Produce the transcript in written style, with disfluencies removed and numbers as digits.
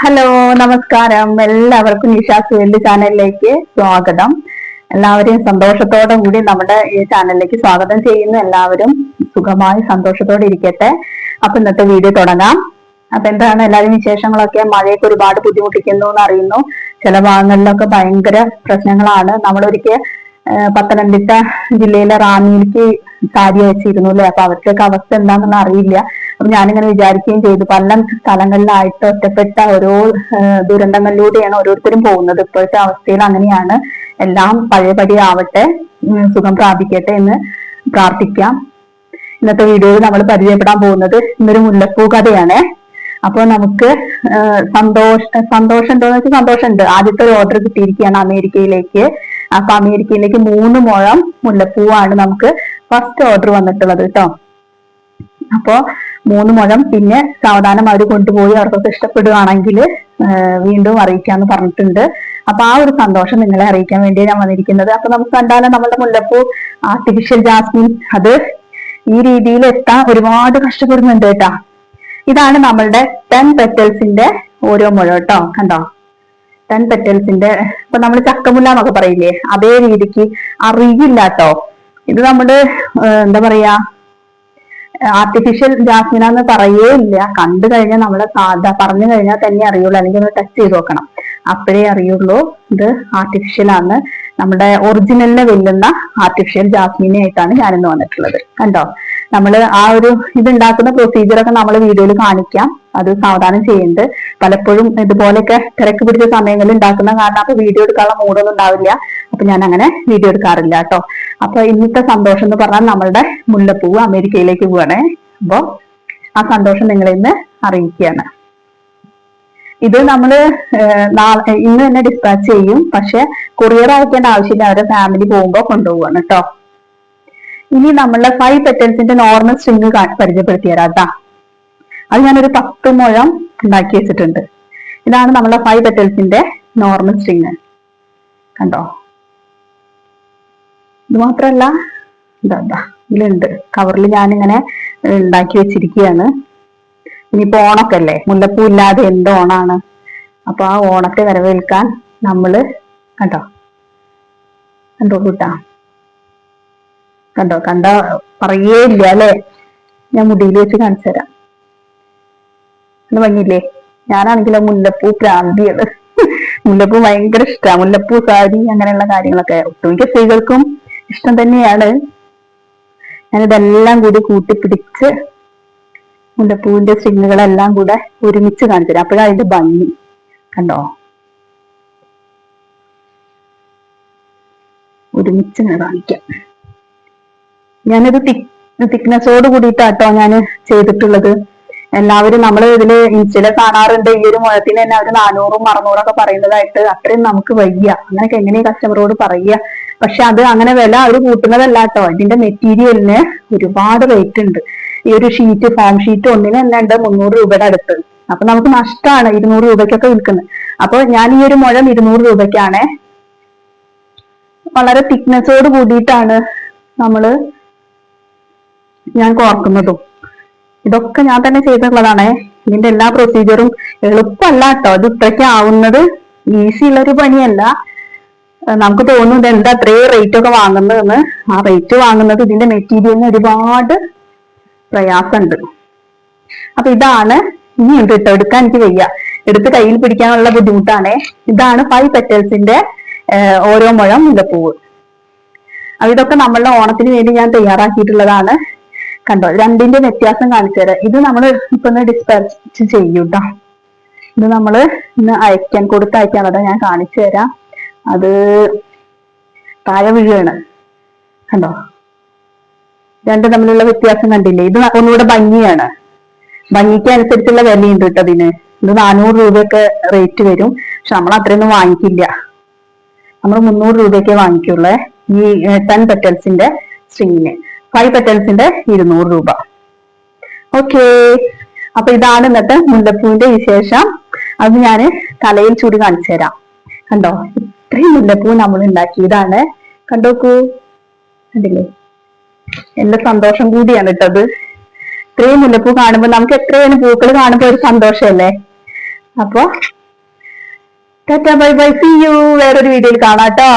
Hello, നമസ്കാരം. എല്ലാവർക്കും Nisha's world ചാനലിലേക്ക് സ്വാഗതം. എല്ലാവരെയും സന്തോഷത്തോടെ കൂടി നമ്മുടെ ഈ ചാനലിലേക്ക് സ്വാഗതം ചെയ്യുന്നു. എല്ലാവരും സുഖമായി സന്തോഷത്തോടെ ഇരിക്കട്ടെ. അപ്പൊ ഇന്നത്തെ വീഡിയോ തുടങ്ങാം. അപ്പൊ എന്താണ് എല്ലാവരും വിശേഷങ്ങളൊക്കെ? മഴയൊക്കെ ഒരുപാട് ബുദ്ധിമുട്ടിക്കുന്നു എന്ന് അറിയുന്നു. ചില ഭാഗങ്ങളിലൊക്കെ ഭയങ്കര പ്രശ്നങ്ങളാണ്. നമ്മളൊരിക്കൽ പത്തനംതിട്ട ജില്ലയിലെ റാന്നിയിലേക്ക് സാരി അയച്ചിരുന്നു അല്ലെ. അപ്പൊ അവർക്കൊക്കെ അവസ്ഥ എന്താണെന്ന് അറിയില്ല. അപ്പൊ ഞാനിങ്ങനെ വിചാരിക്കുകയും ചെയ്തു, പല സ്ഥലങ്ങളിലായിട്ട് ഒറ്റപ്പെട്ട ഓരോ ദുരന്തങ്ങളിലൂടെയാണ് ഓരോരുത്തരും പോകുന്നത്. ഇപ്പോഴത്തെ അവസ്ഥയിൽ അങ്ങനെയാണ്. എല്ലാം പഴയപടി ആവട്ടെ, സുഖം പ്രാപിക്കട്ടെ എന്ന് പ്രാർത്ഥിക്കാം. ഇന്നത്തെ വീഡിയോയിൽ നമ്മൾ പരിചയപ്പെടാൻ പോകുന്നത് ഇന്നൊരു മുല്ലപ്പൂ കഥയാണ്. അപ്പൊ നമുക്ക് സന്തോഷം ഉണ്ടോന്ന് വെച്ചാൽ സന്തോഷമുണ്ട്. ആദ്യത്തെ ഒരു ഓർഡർ കിട്ടിയിരിക്കുകയാണ് അമേരിക്കയിലേക്ക്. അപ്പൊ അമേരിക്കയിലേക്ക് 3 മുഴം മുല്ലപ്പൂവാണ് നമുക്ക് ഫസ്റ്റ് ഓർഡർ വന്നിട്ടുള്ളത് കേട്ടോ. അപ്പോ 3 മുഴം പിന്നെ സാവധാനം അവർ കൊണ്ടുപോയി അവർക്കൊക്കെ ഇഷ്ടപ്പെടുകയാണെങ്കിൽ വീണ്ടും അറിയിക്കാന്ന് പറഞ്ഞിട്ടുണ്ട്. അപ്പൊ ആ ഒരു സന്തോഷം നിങ്ങളെ അറിയിക്കാൻ വേണ്ടി ഞാൻ വന്നിരിക്കുന്നത്. അപ്പൊ നമുക്ക് കണ്ടാലും നമ്മുടെ മുല്ലപ്പൂ ആർട്ടിഫിഷ്യൽ ജാസ്മിൻ അത് ഈ രീതിയിൽ എത്താൻ ഒരുപാട് കഷ്ടപ്പെടുന്നുണ്ട് കേട്ടാ. ഇതാണ് നമ്മളുടെ 10 പെറ്റൽസിന്റെ ഓരോ മുഴം കേട്ടോ. കണ്ടോ, 10 പെറ്റൽസിന്റെ. ഇപ്പൊ നമ്മൾ ചക്കമുല്ല എന്നൊക്കെ പറയില്ലേ, അതേ രീതിക്ക് അറിയില്ല കേട്ടോ. ഇത് നമ്മള് എന്താ പറയാ, ആർട്ടിഫിഷ്യൽ ജാസ്മിനാന്ന് പറയേ ഇല്ല. കണ്ടു കഴിഞ്ഞാൽ നമ്മളെ സാധാ പറഞ്ഞു കഴിഞ്ഞാൽ തന്നെ അറിയുള്ളൂ, അല്ലെങ്കിൽ ഒന്ന് ടച്ച് ചെയ്ത് നോക്കണം, അപ്പോഴേ അറിയുള്ളൂ ഇത് ആർട്ടിഫിഷ്യൽ ആണ്. നമ്മുടെ ഒറിജിനലിനെ വെല്ലുന്ന ആർട്ടിഫിഷ്യൽ ജാസ്മിനെ ആയിട്ടാണ് ഞാനിന്ന് വന്നിട്ടുള്ളത്. കണ്ടോ, നമ്മൾ ആ ഒരു ഇതുണ്ടാക്കുന്ന പ്രൊസീജിയറൊക്കെ നമ്മൾ വീഡിയോയിൽ കാണിക്കാം. അത് സാവധാനം ചെയ്യുന്നുണ്ട്. പലപ്പോഴും ഇതുപോലെയൊക്കെ തിരക്ക് പിടിച്ച സമയങ്ങളിൽ ഉണ്ടാക്കുന്ന കാരണം അപ്പൊ വീഡിയോ എടുക്കാനുള്ള മൂഡൊന്നും ഉണ്ടാവില്ല. അപ്പൊ ഞാൻ അങ്ങനെ വീഡിയോ എടുക്കാറില്ല കേട്ടോ. അപ്പൊ ഇന്നത്തെ സന്തോഷം എന്ന് പറഞ്ഞാൽ നമ്മളുടെ മുല്ലപ്പൂവ് അമേരിക്കയിലേക്ക് പോവാണേ. അപ്പൊ ആ സന്തോഷം നിങ്ങളെ ഇന്ന് അറിയിക്കുകയാണ്. ഇത് നമ്മള് ഇന്ന് തന്നെ ഡിസ്പാച്ച് ചെയ്യും, പക്ഷെ കൊറിയർ അയക്കേണ്ട ആവശ്യമില്ല. അവരുടെ ഫാമിലി പോകുമ്പോൾ കൊണ്ടുപോവാണ് കേട്ടോ. ഇനി നമ്മളെ 5 പെറ്റൽസിന്റെ നോർമൽ സ്ട്രിങ് പരിചയപ്പെടുത്തി തരാം കേട്ടാ. അത് ഞാനൊരു 10 മുഴം ഉണ്ടാക്കി വെച്ചിട്ടുണ്ട്. ഇതാണ് നമ്മളെ 5 പെറ്റൽസിന്റെ നോർമൽ സ്ട്രിങ്. കണ്ടോ, ഇത് മാത്രല്ല ഇതാ ഇതിലുണ്ട് കവറിൽ ഞാനിങ്ങനെ ഉണ്ടാക്കി വെച്ചിരിക്കുകയാണ്. ഇനിയിപ്പോ ഓണൊക്കെ അല്ലേ, മുല്ലപ്പൂ ഇല്ലാതെ എന്ത് ഓണാണ്. അപ്പൊ ആ ഓണത്തെ വരവേൽക്കാൻ നമ്മള് കണ്ടോ കൂട്ടാ. കണ്ട പറയേ ഇല്ല അല്ലെ. ഞാൻ മുടിയിൽ വെച്ച് കാണിച്ചു തരാം. ഭംഗിയില്ലേ? ഞാനാണെങ്കിലോ മുല്ലപ്പൂ പ്രാന്തിയാണ്. മുല്ലപ്പൂ ഭയങ്കര ഇഷ്ടമാണ്. മുല്ലപ്പൂ, സാരി, അങ്ങനെയുള്ള കാര്യങ്ങളൊക്കെ ഒട്ടുമിക്ക സ്ത്രീകൾക്കും ഇഷ്ടം തന്നെയാണ്. ഞാനിതെല്ലാം കൂടി കൂട്ടിപ്പിടിച്ച് മുല്ലപ്പൂവിന്റെ സ്ട്രിങ്ങുകളെല്ലാം കൂടെ ഒരുമിച്ച് കാണിച്ചു തരാം. അപ്പോഴാണ് അതിന്റെ ഭംഗി. കണ്ടോ, ഒരുമിച്ച് കാണിക്കാം. ഞാനൊരു തിക്നെസ്സോട് കൂടിയിട്ടാട്ടോ ഞാൻ ചെയ്തിട്ടുള്ളത്. എല്ലാവരും നമ്മൾ ഇതില് ഇൻസ്റ്റയില് കാണാറുണ്ട്, ഈ ഒരു മുഴത്തിന് തന്നെ അവര് 400ഉം 600ഉം ഒക്കെ പറയുന്നതായിട്ട്. അത്രയും നമുക്ക് വയ്യ, അങ്ങനെയൊക്കെ എങ്ങനെയാ കസ്റ്റമറോട് പറയുക. പക്ഷെ അത് അങ്ങനെ വില അവര് കൂട്ടുന്നതല്ല കേട്ടോ. ഇതിന്റെ മെറ്റീരിയലിന് ഒരുപാട് റേറ്റ് ഉണ്ട്. ഈ ഒരു ഷീറ്റ്, ഫോം ഷീറ്റ് ഒന്നിന് തന്നെ ഉണ്ട് 300 രൂപയുടെ അടുത്ത്. അപ്പൊ നമുക്ക് നഷ്ടമാണ് 200 രൂപയ്ക്കൊക്കെ വിൽക്കുന്നത്. അപ്പൊ ഞാൻ ഈ ഒരു മുഴം 200 രൂപയ്ക്കാണ്. വളരെ തിക്നെസ്സോട് കൂടിയിട്ടാണ് ഞാൻ കോർക്കുന്നതും. ഇതൊക്കെ ഞാൻ തന്നെ ചെയ്തിട്ടുള്ളതാണ്. ഇതിന്റെ എല്ലാ പ്രൊസീജിയറും എളുപ്പമല്ല കേട്ടോ. ഇത് ഇത്രയ്ക്ക് ആവുന്നത് ഈസി ഉള്ളൊരു പണിയല്ല. നമുക്ക് തോന്നുന്നത് എന്താ അത്രയും റേറ്റ് ഒക്കെ വാങ്ങുന്നതെന്ന്. ആ റേറ്റ് വാങ്ങുന്നത് ഇതിന്റെ മെറ്റീരിയലിന് ഒരുപാട് പ്രയാസമുണ്ട്. അപ്പൊ ഇതാണ് ഇനിയുണ്ട് കേട്ടോ. എടുക്കാൻ എനിക്ക് വയ്യ, എടുത്ത് കയ്യിൽ പിടിക്കാനുള്ള ബുദ്ധിമുട്ടാണ്. ഇതാണ് 5 പെറ്റൽസിന്റെ ഓരോ മുഴം മുല്ലപ്പൂവ്. അപ്പൊ ഇതൊക്കെ നമ്മളുടെ ഓണത്തിന് വേണ്ടി ഞാൻ തയ്യാറാക്കിയിട്ടുള്ളതാണ്. കണ്ടോ, രണ്ടിന്റെ വ്യത്യാസം കാണിച്ചു തരാം. ഇത് നമ്മൾ ഇപ്പൊ ഒന്ന് ഡിസ്പാച്ച് ചെയ്യൂട്ടോ. ഇത് നമ്മള് ഇന്ന് കൊടുത്തയക്കാനുള്ളത് ഞാൻ കാണിച്ചു തരാം. അത് താഴെ വീഴാണ്. കണ്ടോ, രണ്ടും തമ്മിലുള്ള വ്യത്യാസം കണ്ടില്ലേ? ഇത് ഒന്നുകൂടെ ഭംഗിയാണ്. ഭംഗിക്ക് അനുസരിച്ചുള്ള വിലയുണ്ട് കേട്ടോ ഇതിന്. ഇത് 400 രൂപയൊക്കെ റേറ്റ് വരും. പക്ഷെ നമ്മൾ അത്രയൊന്നും വാങ്ങിക്കില്ല. നമ്മൾ 300 രൂപയൊക്കെ വാങ്ങിക്കുള്ളേ ഈ 10 പെറ്റൽസിന്റെ സ്ട്രിങ്ങിന്. 5 പെറ്റൽസിന്റെ 200 രൂപ. ഓക്കെ, അപ്പൊ ഇതാണ് ഇന്നത്തെ മുല്ലപ്പൂവിന്റെ വിശേഷം. അത് ഞാൻ തലയിൽ ചൂടി കാണിച്ചു തരാം. കണ്ടോ, ഇത്രയും മുല്ലപ്പൂ നമ്മൾ ഉണ്ടാക്കിയതാണ്. കണ്ടോക്കൂ, കണ്ടില്ലേ? എന്റെ സന്തോഷം കൂടിയാണ് കേട്ടത്. ഇത്രയും മുല്ലപ്പൂ കാണുമ്പോ നമുക്ക് എത്രയാണ് പൂക്കൾ കാണുമ്പോ ഒരു സന്തോഷമല്ലേ. അപ്പൊ tata bye bye, see you. വേറൊരു വീഡിയോയിൽ കാണാട്ടോ.